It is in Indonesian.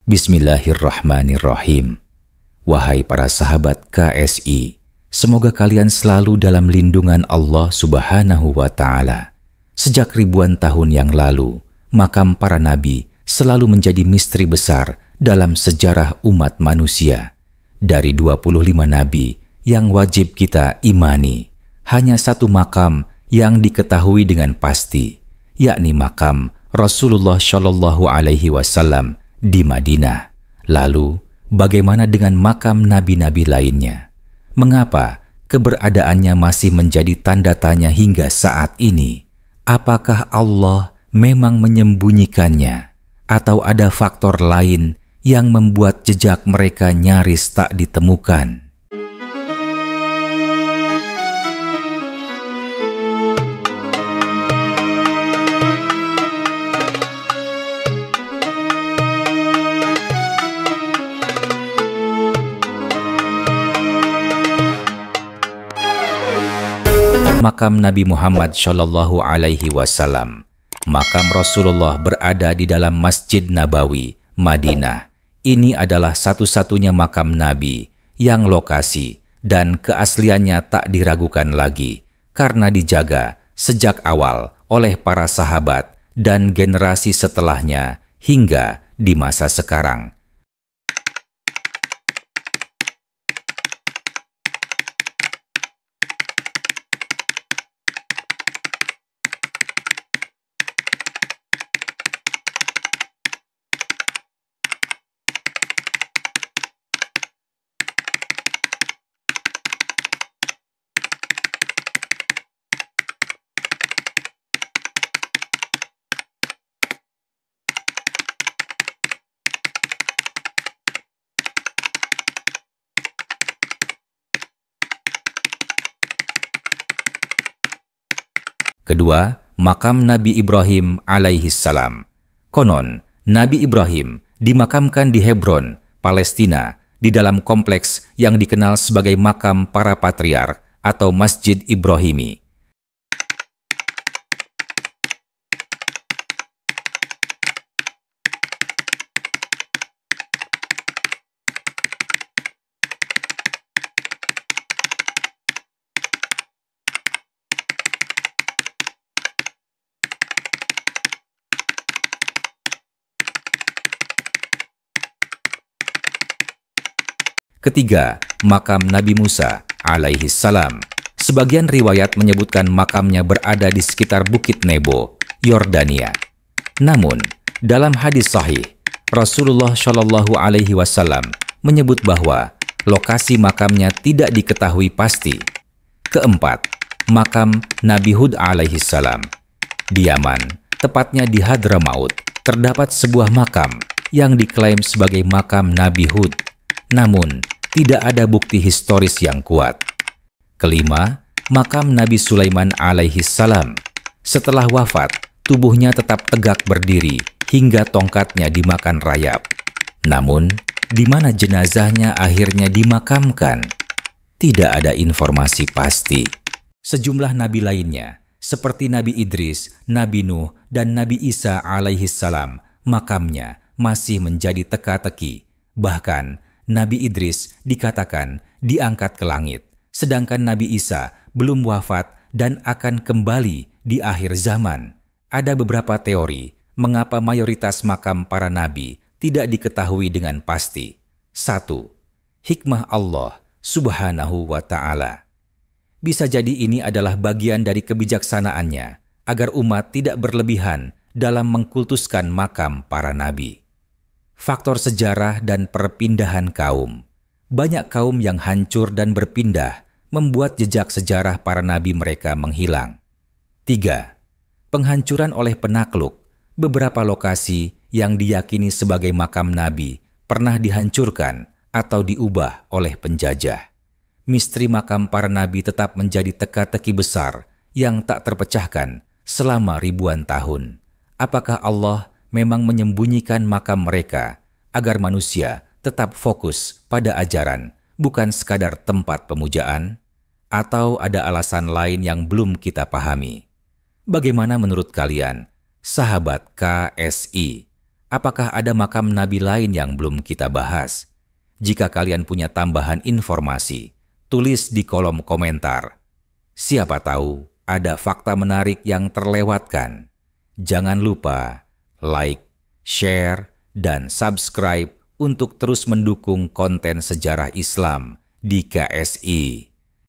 Bismillahirrahmanirrahim. Wahai para sahabat KSI, semoga kalian selalu dalam lindungan Allah Subhanahu wa Ta'ala. Sejak ribuan tahun yang lalu, makam para nabi selalu menjadi misteri besar dalam sejarah umat manusia. Dari 25 nabi yang wajib kita imani, hanya satu makam yang diketahui dengan pasti, yakni makam Rasulullah Shallallahu Alaihi Wasallam di Madinah. Lalu, bagaimana dengan makam nabi-nabi lainnya? Mengapa keberadaannya masih menjadi tanda tanya hingga saat ini? Apakah Allah memang menyembunyikannya? Atau ada faktor lain yang membuat jejak mereka nyaris tak ditemukan? Makam Nabi Muhammad Shallallahu Alaihi Wasallam. Makam Rasulullah berada di dalam Masjid Nabawi, Madinah. Ini adalah satu-satunya makam Nabi yang lokasi dan keasliannya tak diragukan lagi karena dijaga sejak awal oleh para sahabat dan generasi setelahnya hingga di masa sekarang. Kedua, makam Nabi Ibrahim alaihi salam. Konon, Nabi Ibrahim dimakamkan di Hebron, Palestina, di dalam kompleks yang dikenal sebagai makam para patriark atau Masjid Ibrahimi. Ketiga, makam Nabi Musa alaihi salam. Sebagian riwayat menyebutkan makamnya berada di sekitar Bukit Nebo, Yordania. Namun, dalam hadis sahih, Rasulullah Shallallahu Alaihi Wasallam menyebut bahwa lokasi makamnya tidak diketahui pasti. Keempat, makam Nabi Hud alaihi salam. Di Yaman, tepatnya di Hadramaut, terdapat sebuah makam yang diklaim sebagai makam Nabi Hud. Namun, tidak ada bukti historis yang kuat. Kelima, makam Nabi Sulaiman alaihi salam. Setelah wafat, tubuhnya tetap tegak berdiri hingga tongkatnya dimakan rayap. Namun, di mana jenazahnya akhirnya dimakamkan? Tidak ada informasi pasti. Sejumlah nabi lainnya, seperti Nabi Idris, Nabi Nuh, dan Nabi Isa alaihi salam, makamnya masih menjadi teka-teki. Bahkan, Nabi Idris dikatakan diangkat ke langit, sedangkan Nabi Isa belum wafat dan akan kembali di akhir zaman. Ada beberapa teori mengapa mayoritas makam para nabi tidak diketahui dengan pasti. 1. Hikmah Allah Subhanahu wa Ta'ala. Bisa jadi ini adalah bagian dari kebijaksanaannya agar umat tidak berlebihan dalam mengkultuskan makam para nabi. Faktor sejarah dan perpindahan kaum. Banyak kaum yang hancur dan berpindah membuat jejak sejarah para nabi mereka menghilang. 3. Penghancuran oleh penakluk. Beberapa lokasi yang diyakini sebagai makam nabi pernah dihancurkan atau diubah oleh penjajah. Misteri makam para nabi tetap menjadi teka-teki besar yang tak terpecahkan selama ribuan tahun. Apakah Allah memang menyembunyikan makam mereka agar manusia tetap fokus pada ajaran, bukan sekadar tempat pemujaan? Atau ada alasan lain yang belum kita pahami? Bagaimana menurut kalian, sahabat KSI? apakah ada makam nabi lain yang belum kita bahas? Jika kalian punya tambahan informasi, tulis di kolom komentar. Siapa tahu ada fakta menarik yang terlewatkan. Jangan lupa like, share, dan subscribe untuk terus mendukung konten sejarah Islam di KSI.